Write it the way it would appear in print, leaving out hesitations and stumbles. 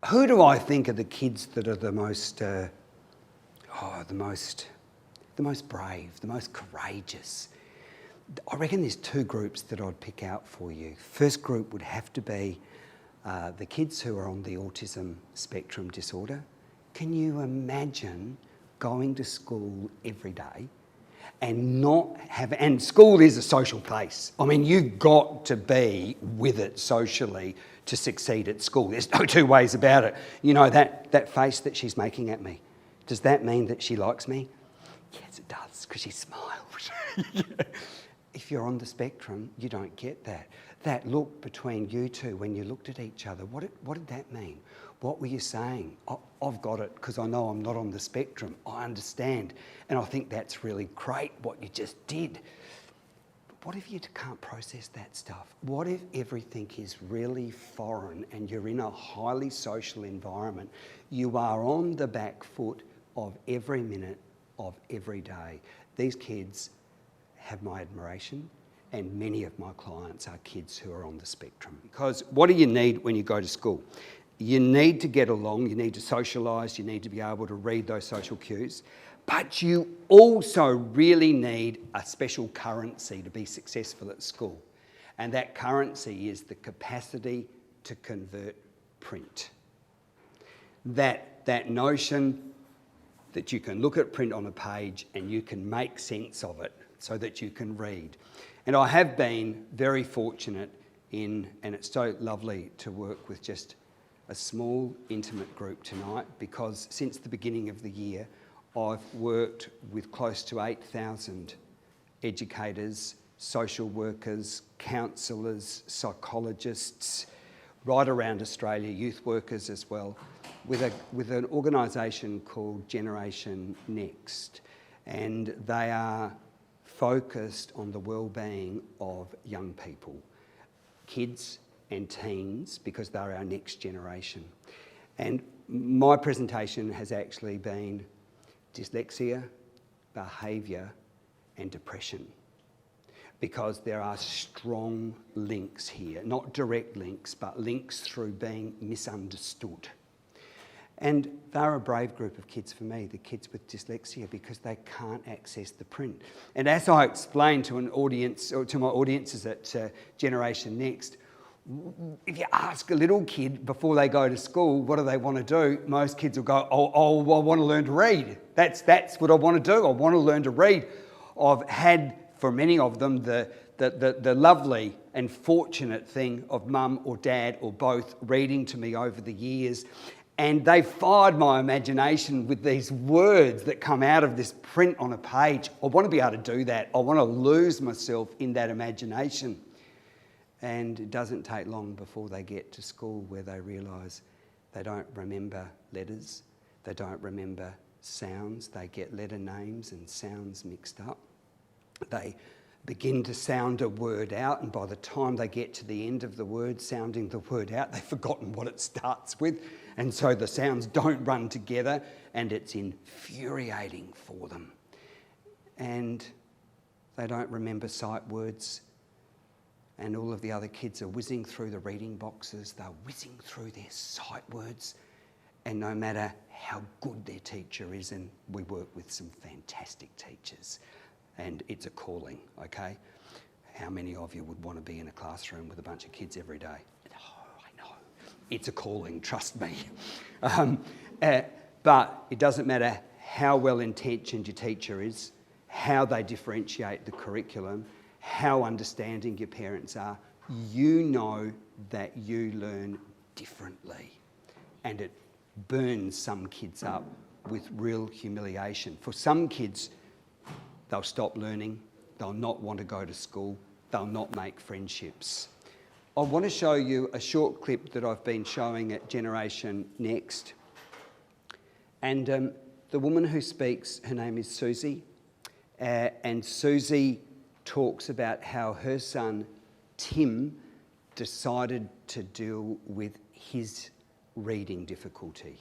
Who do I think are the kids that are the most brave, the most courageous? I reckon there's two groups that I'd pick out for you. First group would have to be the kids who are on the autism spectrum disorder. Can you imagine going to school every day and and school is a social place. I mean, you've got to be with it socially to succeed at school. There's no two ways about it. You know, that face that she's making at me, does that mean that she likes me? Yes, it does, because she smiles. If you're on the spectrum, you don't get that. That look between you two when you looked at each other, what did that mean? What were you saying? I've got it because I know I'm not on the spectrum. I understand. And I think that's really great what you just did. But what if you can't process that stuff? What if everything is really foreign and you're in a highly social environment? You are on the back foot of every minute of every day. These kids have my admiration, and many of my clients are kids who are on the spectrum. Because what do you need when you go to school? You need to get along, you need to socialise, you need to be able to read those social cues, but you also really need a special currency to be successful at school. And that currency is the capacity to convert print. That notion that you can look at print on a page and you can make sense of it so that you can read. And I have been very fortunate and it's so lovely to work with just a small, intimate group tonight, because since the beginning of the year, I've worked with close to 8,000 educators, social workers, counsellors, psychologists, right around Australia, youth workers as well, with an organisation called Generation Next. And they are focused on the well-being of young people, kids and teens, because they're our next generation. And my presentation has actually been dyslexia, behaviour and depression, because there are strong links here, not direct links, but links through being misunderstood. And they're a brave group of kids for me, the kids with dyslexia, because they can't access the print. And as I explained to an audience, or to my audiences at Generation Next, if you ask a little kid before they go to school, what do they want to do? Most kids will go, oh, I want to learn to read. That's what I want to do. I want to learn to read. I've had, for many of them, the lovely and fortunate thing of mum or dad or both reading to me over the years. And they fired my imagination with these words that come out of this print on a page. I want to be able to do that. I want to lose myself in that imagination. And it doesn't take long before they get to school where they realise they don't remember letters, they don't remember sounds, they get letter names and sounds mixed up. They begin to sound a word out, and by the time they get to the end of the word, sounding the word out, they've forgotten what it starts with, and so the sounds don't run together, and it's infuriating for them. And they don't remember sight words, and all of the other kids are whizzing through the reading boxes, they're whizzing through their sight words, and no matter how good their teacher is, and we work with some fantastic teachers, and it's a calling, okay? How many of you would want to be in a classroom with a bunch of kids every day? Oh, I know. It's a calling, trust me. But it doesn't matter how well-intentioned your teacher is, how they differentiate the curriculum, how understanding your parents are, you know that you learn differently. And it burns some kids up with real humiliation. For some kids, they'll stop learning, they'll not want to go to school, they'll not make friendships. I want to show you a short clip that I've been showing at Generation Next. And the woman who speaks, her name is Susie, and Susie talks about how her son, Tim, decided to deal with his reading difficulty.